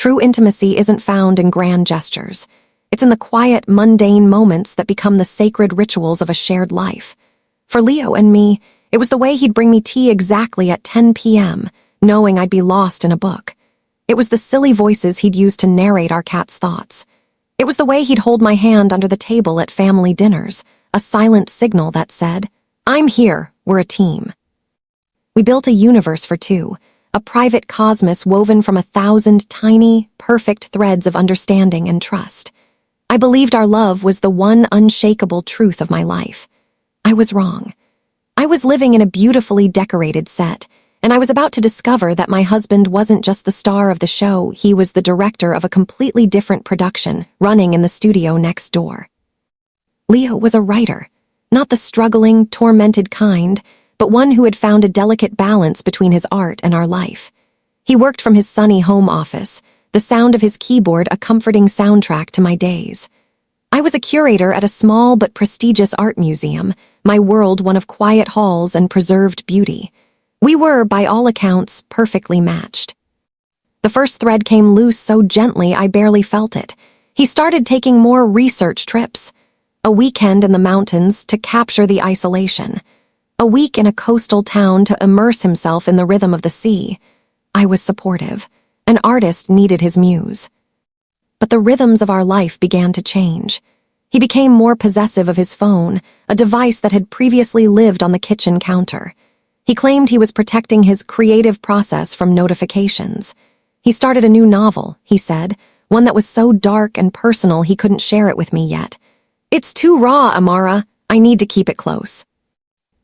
True intimacy isn't found in grand gestures. It's in the quiet, mundane moments that become the sacred rituals of a shared life. For Leo and me, it was the way he'd bring me tea exactly at 10 p.m., knowing I'd be lost in a book. It was the silly voices he'd use to narrate our cat's thoughts. It was the way he'd hold my hand under the table at family dinners, a silent signal that said, "I'm here, we're a team." We built a universe for two, a private cosmos woven from 1,000 tiny, perfect threads of understanding and trust. I believed our love was the one unshakable truth of my life. I was wrong. I was living in a beautifully decorated set, and I was about to discover that my husband wasn't just the star of the show, he was the director of a completely different production running in the studio next door. Leo was a writer, not the struggling, tormented kind, but one who had found a delicate balance between his art and our life. He worked from his sunny home office, the sound of his keyboard a comforting soundtrack to my days. I was a curator at a small but prestigious art museum, my world one of quiet halls and preserved beauty. We were, by all accounts, perfectly matched. The first thread came loose so gently I barely felt it. He started taking more research trips. A weekend in the mountains to capture the isolation. A week in a coastal town to immerse himself in the rhythm of the sea. I was supportive. An artist needed his muse. But the rhythms of our life began to change. He became more possessive of his phone, a device that had previously lived on the kitchen counter. He claimed he was protecting his creative process from notifications. He started a new novel, he said, one that was so dark and personal he couldn't share it with me yet. "It's too raw, Amara. I need to keep it close."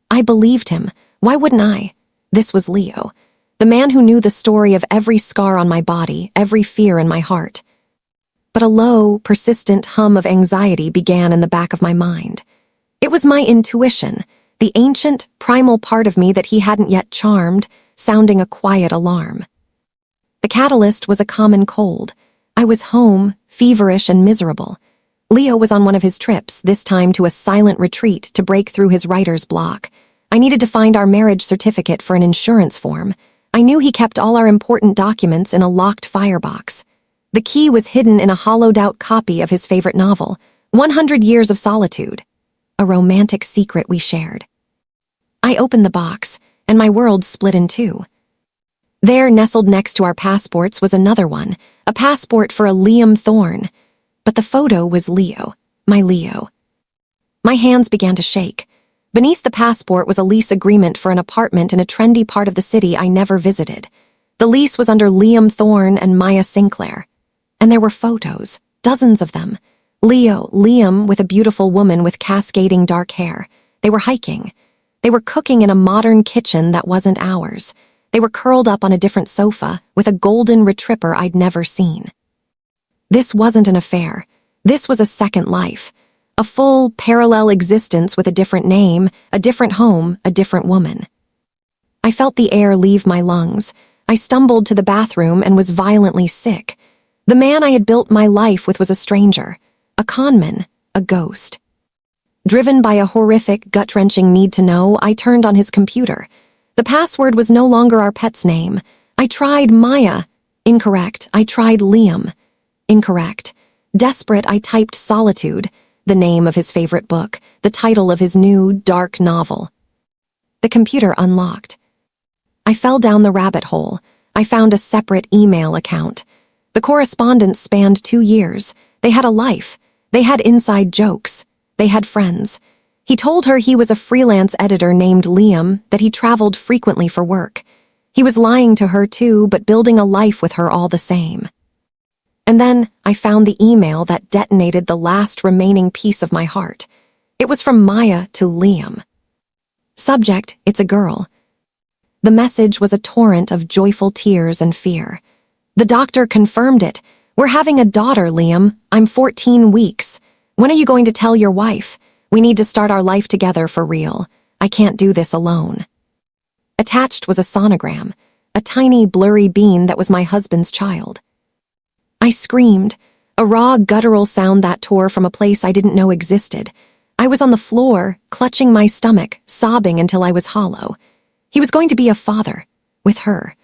I believed him. Why wouldn't I? This was Leo, the man who knew the story of every scar on my body, every fear in my heart. But a low, persistent hum of anxiety began in the back of my mind. It was my intuition, the ancient, primal part of me that he hadn't yet charmed, sounding a quiet alarm. The catalyst was a common cold. I was home, feverish and miserable. Leo was on one of his trips, this time to a silent retreat to break through his writer's block. I needed to find our marriage certificate for an insurance form. I knew he kept all our important documents in a locked firebox. The key was hidden in a hollowed-out copy of his favorite novel, 100 Years of Solitude, a romantic secret we shared. I opened the box, and my world split in two. There, nestled next to our passports, was another one, a passport for a Liam Thorne. But the photo was Leo, my Leo. My hands began to shake. Beneath the passport was a lease agreement for an apartment in a trendy part of the city I never visited. The lease was under Liam Thorne and Maya Sinclair. And there were photos, dozens of them. Liam with a beautiful woman with cascading dark hair. They were hiking. They were cooking in a modern kitchen that wasn't ours. They were curled up on a different sofa with a golden retriever I'd never seen. This wasn't an affair. This was a second life. A full, parallel existence with a different name, a different home, a different woman. I felt the air leave my lungs. I stumbled to the bathroom and was violently sick. The man I had built my life with was a stranger, a conman, a ghost. Driven by a horrific, gut-wrenching need to know, I turned on his computer. The password was no longer our pet's name. I tried Maya. Incorrect. I tried Liam. Incorrect. Desperate, I typed Solitude, the name of his favorite book, the title of his new, dark novel. The computer unlocked. I fell down the rabbit hole. I found a separate email account. The correspondence spanned 2 years. They had a life. They had inside jokes. They had friends. He told her he was a freelance editor named Liam, that he traveled frequently for work. He was lying to her too, but building a life with her all the same. And then I found the email that detonated the last remaining piece of my heart. It was from Maya to Liam. Subject, it's a girl. The message was a torrent of joyful tears and fear. The doctor confirmed it. "We're having a daughter, Liam. I'm 14 weeks. When are you going to tell your wife? We need to start our life together for real. I can't do this alone." Attached was a sonogram, a tiny, blurry bean that was my husband's child. I screamed, a raw, guttural sound that tore from a place I didn't know existed. I was on the floor, clutching my stomach, sobbing until I was hollow. He was going to be a father, with her.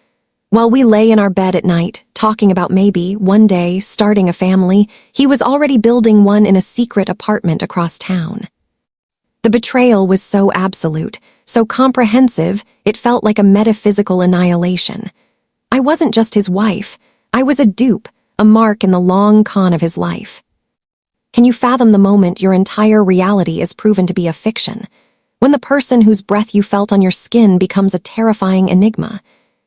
While we lay in our bed at night, talking about maybe, one day, starting a family, he was already building one in a secret apartment across town. The betrayal was so absolute, so comprehensive, it felt like a metaphysical annihilation. I wasn't just his wife. I was a dupe, a mark in the long con of his life. Can you fathom the moment your entire reality is proven to be a fiction? When the person whose breath you felt on your skin becomes a terrifying enigma?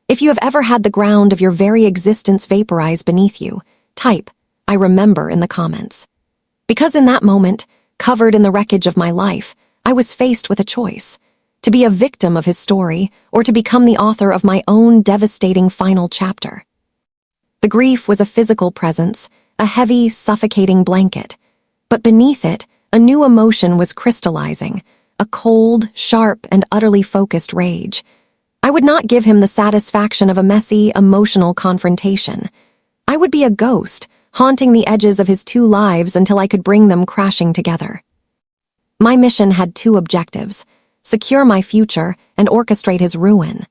If you have ever had the ground of your very existence vaporize beneath you, type, "I remember" in the comments. Because in that moment, covered in the wreckage of my life, I was faced with a choice: to be a victim of his story or to become the author of my own devastating final chapter. The grief was a physical presence, a heavy, suffocating blanket. But beneath it, a new emotion was crystallizing, a cold, sharp, and utterly focused rage. I would not give him the satisfaction of a messy, emotional confrontation. I would be a ghost, haunting the edges of his two lives until I could bring them crashing together. My mission had two objectives: secure my future and orchestrate his ruin.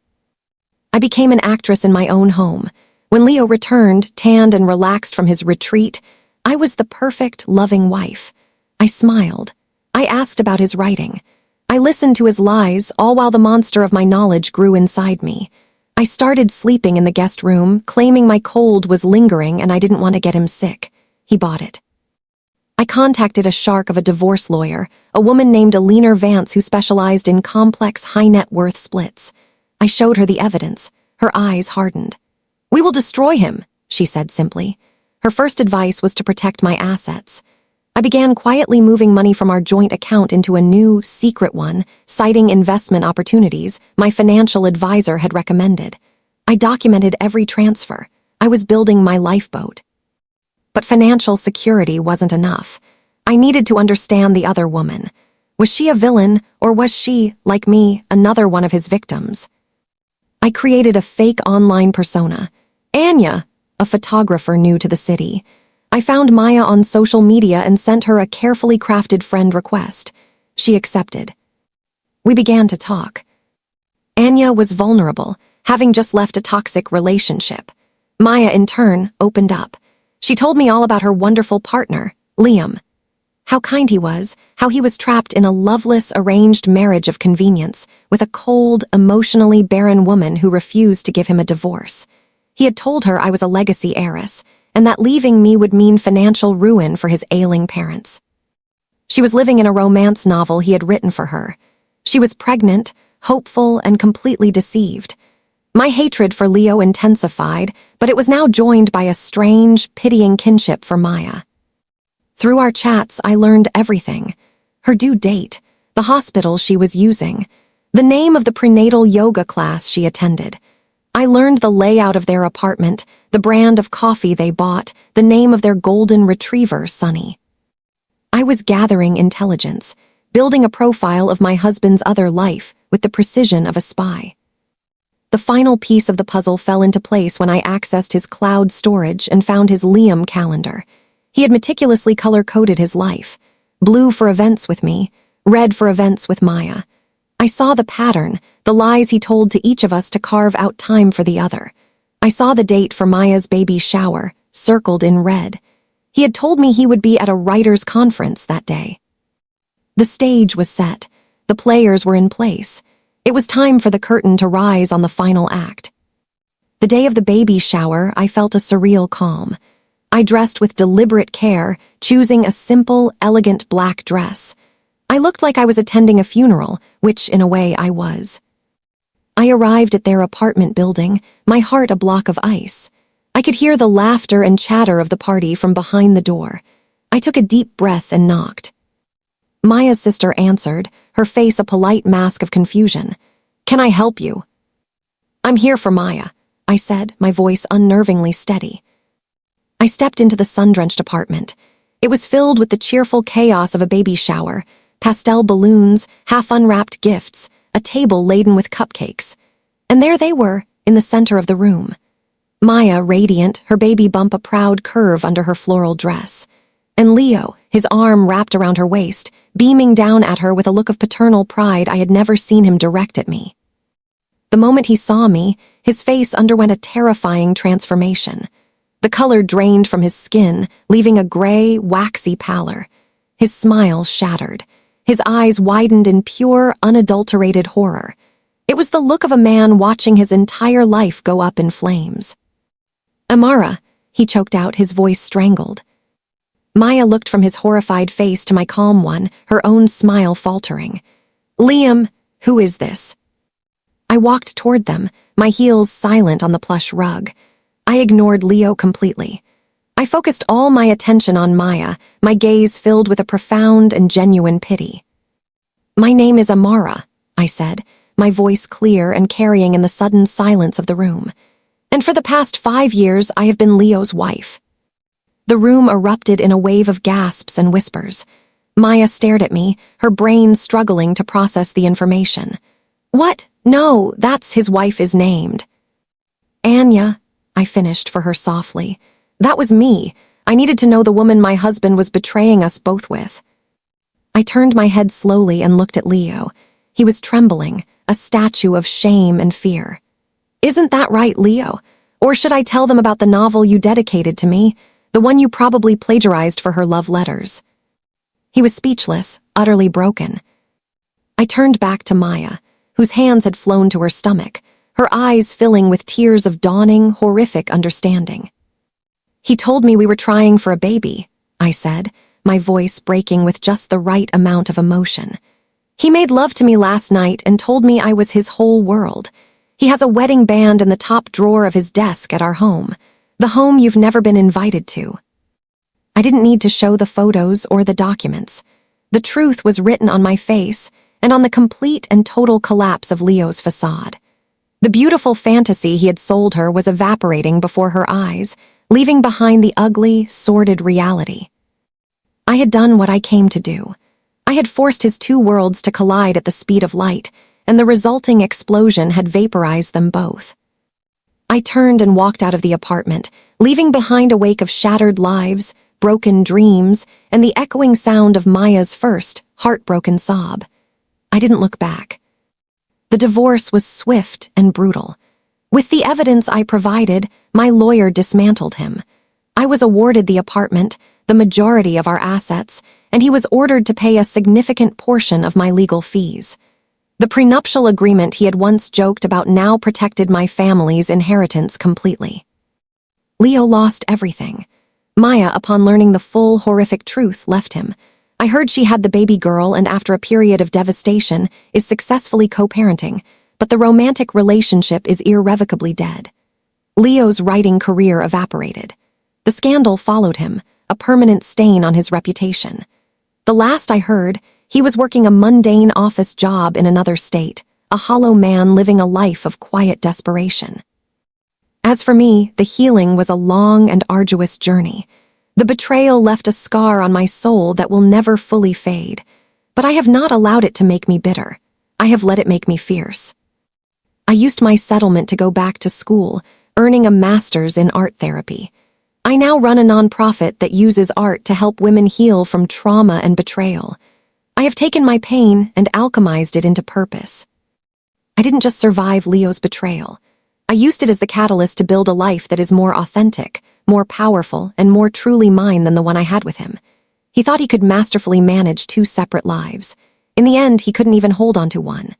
I became an actress in my own home. When Leo returned, tanned and relaxed from his retreat, I was the perfect, loving wife. I smiled. I asked about his writing. I listened to his lies, all while the monster of my knowledge grew inside me. I started sleeping in the guest room, claiming my cold was lingering and I didn't want to get him sick. He bought it. I contacted a shark of a divorce lawyer, a woman named Alina Vance who specialized in complex high-net-worth splits. I showed her the evidence. Her eyes hardened. "We will destroy him," she said simply. Her first advice was to protect my assets. I began quietly moving money from our joint account into a new, secret one, citing investment opportunities my financial advisor had recommended. I documented every transfer. I was building my lifeboat. But financial security wasn't enough. I needed to understand the other woman. Was she a villain, or was she, like me, another one of his victims? I created a fake online persona. Anya, a photographer new to the city. I found Maya on social media and sent her a carefully crafted friend request. She accepted. We began to talk. Anya was vulnerable, having just left a toxic relationship. Maya, in turn, opened up. She told me all about her wonderful partner, Liam. How kind he was, how he was trapped in a loveless, arranged marriage of convenience with a cold, emotionally barren woman who refused to give him a divorce. He had told her I was a legacy heiress, and that leaving me would mean financial ruin for his ailing parents. She was living in a romance novel he had written for her. She was pregnant, hopeful, and completely deceived. My hatred for Leo intensified, but it was now joined by a strange, pitying kinship for Maya. Through our chats, I learned everything. Her due date, the hospital she was using, the name of the prenatal yoga class she attended. I learned the layout of their apartment, the brand of coffee they bought, the name of their golden retriever, Sunny. I was gathering intelligence, building a profile of my husband's other life with the precision of a spy. The final piece of the puzzle fell into place when I accessed his cloud storage and found his Liam calendar. He had meticulously color-coded his life. Blue for events with me, red for events with Maya. I saw the pattern, the lies he told to each of us to carve out time for the other. I saw the date for Maya's baby shower, circled in red. He had told me he would be at a writers' conference that day. The stage was set. The players were in place. It was time for the curtain to rise on the final act. The day of the baby shower, I felt a surreal calm. I dressed with deliberate care, choosing a simple, elegant black dress. I looked like I was attending a funeral, which, in a way, I was. I arrived at their apartment building, my heart a block of ice. I could hear the laughter and chatter of the party from behind the door. I took a deep breath and knocked. Maya's sister answered, her face a polite mask of confusion. "Can I help you?" "I'm here for Maya," I said, my voice unnervingly steady. I stepped into the sun-drenched apartment. It was filled with the cheerful chaos of a baby shower, pastel balloons, half-unwrapped gifts, a table laden with cupcakes. And there they were, in the center of the room. Maya, radiant, her baby bump a proud curve under her floral dress. And Leo, his arm wrapped around her waist, beaming down at her with a look of paternal pride I had never seen him direct at me. The moment he saw me, his face underwent a terrifying transformation. The color drained from his skin, leaving a gray, waxy pallor. His smile shattered. His eyes widened in pure, unadulterated horror. It was the look of a man watching his entire life go up in flames. "Amara," he choked out, his voice strangled. Maya looked from his horrified face to my calm one, her own smile faltering. "Liam, who is this?" I walked toward them, my heels silent on the plush rug. I ignored Leo completely. I focused all my attention on Maya, my gaze filled with a profound and genuine pity. "My name is Amara," I said, my voice clear and carrying in the sudden silence of the room. "And for the past 5 years, I have been Leo's wife." The room erupted in a wave of gasps and whispers. Maya stared at me, her brain struggling to process the information. "What? No, that's his wife is named." "Anya," I finished for her softly. "That was me. I needed to know the woman my husband was betraying us both with." I turned my head slowly and looked at Leo. He was trembling, a statue of shame and fear. "Isn't that right, Leo? Or should I tell them about the novel you dedicated to me, the one you probably plagiarized for her love letters?" He was speechless, utterly broken. I turned back to Maya, whose hands had flown to her stomach, her eyes filling with tears of dawning, horrific understanding. "He told me we were trying for a baby," I said, my voice breaking with just the right amount of emotion. "He made love to me last night and told me I was his whole world. He has a wedding band in the top drawer of his desk at our home, the home you've never been invited to." I didn't need to show the photos or the documents. The truth was written on my face and on the complete and total collapse of Leo's facade. The beautiful fantasy he had sold her was evaporating before her eyes, leaving behind the ugly, sordid reality. I had done what I came to do. I had forced his two worlds to collide at the speed of light, and the resulting explosion had vaporized them both. I turned and walked out of the apartment, leaving behind a wake of shattered lives, broken dreams, and the echoing sound of Maya's first, heartbroken sob. I didn't look back. The divorce was swift and brutal. With the evidence I provided, my lawyer dismantled him. I was awarded the apartment, the majority of our assets, and he was ordered to pay a significant portion of my legal fees. The prenuptial agreement he had once joked about now protected my family's inheritance completely. Leo lost everything. Maya, upon learning the full, horrific truth, left him. I heard she had the baby girl and after a period of devastation is successfully co-parenting, but the romantic relationship is irrevocably dead. Leo's writing career evaporated. The scandal followed him, a permanent stain on his reputation. The last I heard, he was working a mundane office job in another state, a hollow man living a life of quiet desperation. As for me, the healing was a long and arduous journey. The betrayal left a scar on my soul that will never fully fade, but I have not allowed it to make me bitter. I have let it make me fierce. I used my settlement to go back to school, earning a master's in art therapy. I now run a nonprofit that uses art to help women heal from trauma and betrayal. I have taken my pain and alchemized it into purpose. I didn't just survive Leo's betrayal. I used it as the catalyst to build a life that is more authentic, more powerful, and more truly mine than the one I had with him. He thought he could masterfully manage 2 separate lives. In the end, he couldn't even hold on to one.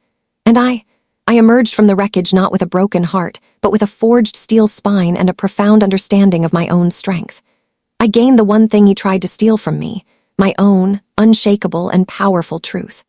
And I emerged from the wreckage not with a broken heart, but with a forged steel spine and a profound understanding of my own strength. I gained the one thing he tried to steal from me, my own, unshakable and powerful truth.